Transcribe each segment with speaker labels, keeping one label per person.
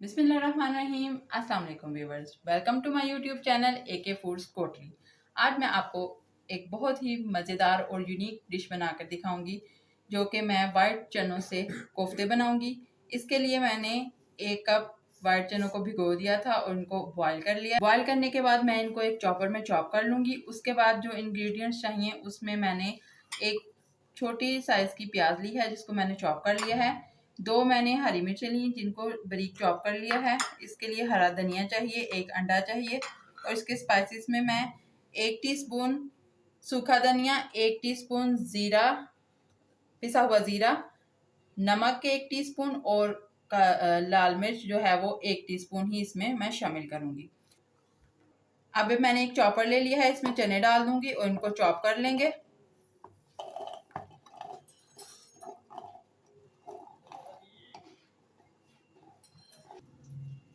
Speaker 1: बिस्मिल्लाहिर्रहमानिर्रहीम। अस्सलाम वालेकुम viewers, welcome to my YouTube channel AK foods Kotli. आज मैं आपको एक बहुत ही मज़ेदार और यूनिक डिश बनाकर दिखाऊंगी जो कि मैं वाइट चनों से कोफ्ते बनाऊंगी। इसके लिए मैंने 1 कप वाइट चनों को भिगो दिया था और उनको बॉईल कर लिया। बॉईल करने के बाद मैं इनको एक चॉपर में चॉप कर लूँगी। उसके बाद जो इंग्रेडिएंट्स चाहिए उसमें मैंने एक छोटी साइज़ की प्याज ली है जिसको मैंने चॉप कर लिया है। 2 मैंने हरी मिर्चें ली जिनको बारीक चॉप कर लिया है। इसके लिए हरा धनिया चाहिए, 1 अंडा चाहिए और इसके स्पाइसेस में मैं 1 टीस्पून सूखा धनिया, 1 टीस्पून ज़ीरा, पिसा हुआ ज़ीरा, नमक 1 टीस्पून और लाल मिर्च जो है वो 1 टीस्पून ही इसमें मैं शामिल करूँगी। अब मैंने एक चॉपर ले लिया है, इसमें चने डाल दूँगी और इनको चॉप कर लेंगे।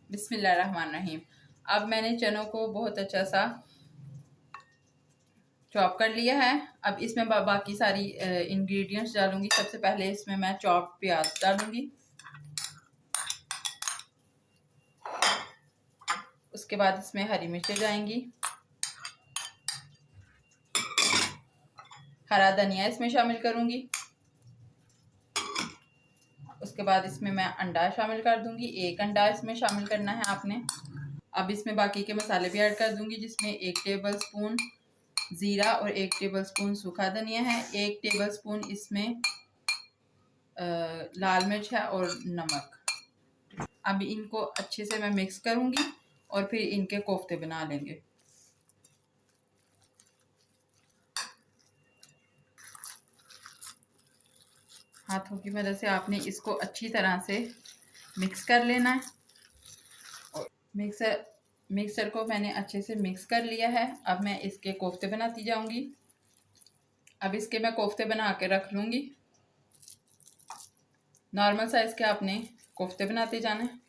Speaker 1: बिस्मिल्लाहिर्रहमानिर्रहीम। अब मैंने चनों को बहुत अच्छा सा चॉप कर लिया है। अब इसमें बाकी सारी इंग्रेडिएंट्स डालूंगी। सबसे पहले इसमें मैं चॉप प्याज डालूंगी, उसके बाद इसमें हरी मिर्चें जाएंगी, हरा धनिया इसमें शामिल करूंगी, उसके बाद इसमें मैं अंडा शामिल कर दूंगी। 1 अंडा इसमें शामिल करना है आपने। अब इसमें बाकी के मसाले भी ऐड कर दूंगी जिसमें 1 टेबल स्पून ज़ीरा और 1 टेबल स्पून सूखा धनिया है, 1 टेबल स्पून इसमें लाल मिर्च है और नमक। अब इनको अच्छे से मैं मिक्स करूंगी और फिर इनके कोफ्ते बना लेंगे। हाथों की मदद से आपने इसको अच्छी तरह से मिक्स कर लेना है। और मिक्सर को मैंने अच्छे से मिक्स कर लिया है। अब मैं इसके कोफ्ते बनाती जाऊंगी। अब इसके मैं कोफ्ते बना के रख लूँगी। नॉर्मल साइज़ के आपने कोफ्ते बनाते जाना है।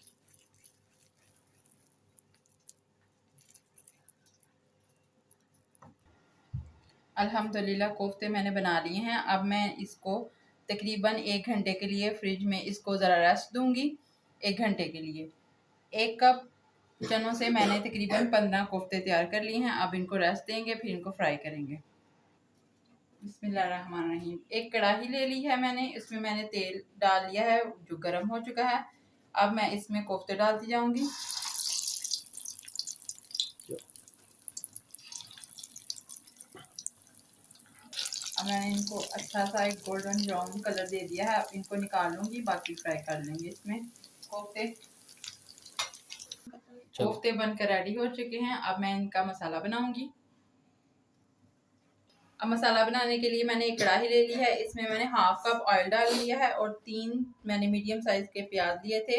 Speaker 1: अल्हम्दुलिल्लाह कोफ्ते मैंने बना लिए हैं। अब मैं इसको तकरीबन 1 घंटे के लिए फ्रिज में इसको ज़रा रेस्ट दूंगी। 1 घंटे के लिए 1 कप चनों से मैंने तकरीबन 15 कोफ्ते तैयार कर लिए हैं। अब इनको रेस्ट देंगे, फिर इनको फ्राई करेंगे। बिस्मिल्लाहिर्रहमानिर्रहीम। एक कढ़ाई ले ली है मैंने, इसमें मैंने तेल डाल लिया है जो गर्म हो चुका है। अब मैं इसमें कोफ्ते डालती जाऊंगी। अब मैंने इनको अच्छा सा एक गोल्डन ब्राउन कलर दे दिया है। अब इनको निकाल लूंगी, बाकी फ्राई कर लेंगे। इसमें कोफ्ते बनकर रेडी हो चुके हैं। अब मैं इनका मसाला बनाऊंगी। अब मसाला बनाने के लिए मैंने एक कढ़ाई ले ली है, इसमें मैंने 1/2 कप ऑयल डाल लिया है और 3 मैंने मीडियम साइज के प्याज लिए थे,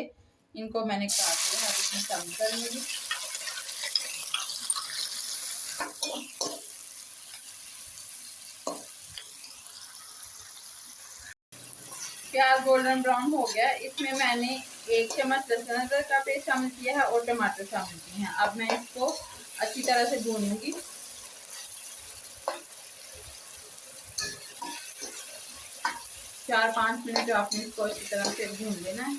Speaker 1: इनको मैंने काट लिया है। अब इसमें शामिल कर लूँगी। प्याज गोल्डन ब्राउन हो गया, इसमें मैंने 1 चम्मच लहसुन अदरक का पेस्ट शामिल किया है और टमाटर शामिल किए हैं। अब मैं इसको अच्छी तरह से भूनूंगी। 4-5 मिनट आपने इसको अच्छी तरह से भून लेना है।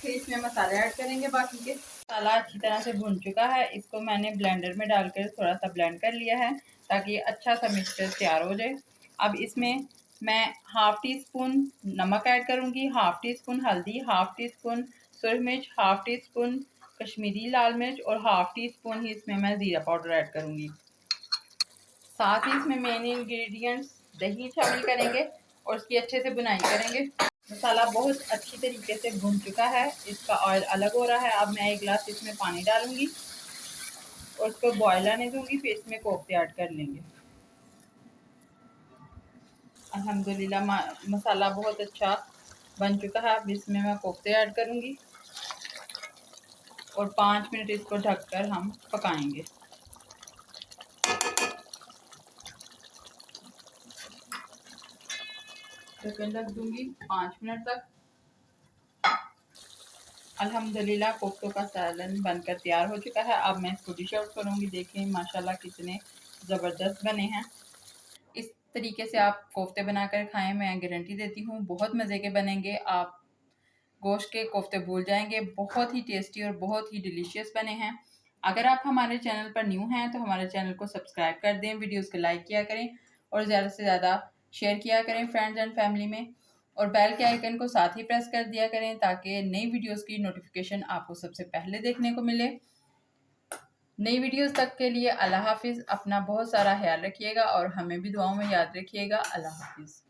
Speaker 1: फिर इसमें मसाले ऐड करेंगे बाकी के। मसाला अच्छी तरह से भुन चुका है, इसको मैंने ब्लेंडर में डालकर थोड़ा सा ब्लेंड कर लिया है ताकि अच्छा सा मिक्सचर तैयार हो जाए। अब इसमें मैं 1/2 टी स्पून नमक ऐड करूँगी, 1/2 टी स्पून हल्दी, 1/2 टी स्पून सुरख मिर्च, 1/2 टी स्पून कश्मीरी लाल मिर्च और 1/2 टी स्पून ही इसमें मैं ज़ीरा पाउडर ऐड करूँगी। साथ ही इसमें मेन इंग्रेडिएंट्स दही शामिल करेंगे और इसकी अच्छे से बुनाई करेंगे। मसाला बहुत अच्छी तरीके से भुन चुका है, इसका ऑयल अलग हो रहा है। अब मैं 1 गिलास इसमें पानी डालूंगी और इसको बॉयल आने दूंगी, फिर इसमें कोफ्ते ऐड कर लेंगे। अल्हम्दुलिल्लाह मसाला बहुत अच्छा बन चुका है। अब इसमें मैं कोफ्ते ऐड करूंगी और 5 मिनट इसको ढककर हम पकाएंगे। ढक्कन ढक दूंगी 5 मिनट तक। अल्हम्दुलिल्लाह कोफ्तों का सालन बनकर तैयार हो चुका है। अब मैं इसको डिश आउट करूँगी। देखें माशाल्लाह कितने ज़बरदस्त बने हैं। इस तरीके से आप कोफ्ते बनाकर खाएं, मैं गारंटी देती हूँ बहुत मज़े के बनेंगे। आप गोश्त के कोफ्ते भूल जाएंगे। बहुत ही टेस्टी और बहुत ही डिलीशियस बने हैं। अगर आप हमारे चैनल पर न्यू हैं तो हमारे चैनल को सब्सक्राइब कर दें, वीडियोस को लाइक किया करें और ज़्यादा से ज़्यादा शेयर किया करें फ्रेंड्स एंड फैमिली में, और बेल के आइकन को साथ ही प्रेस कर दिया करें ताकि नई वीडियोस की नोटिफिकेशन आपको सबसे पहले देखने को मिले। नई वीडियोस तक के लिए अल्लाह हाफिज़। अपना बहुत सारा ख्याल रखिएगा और हमें भी दुआओं में याद रखिएगा। अल्लाह हाफिज़।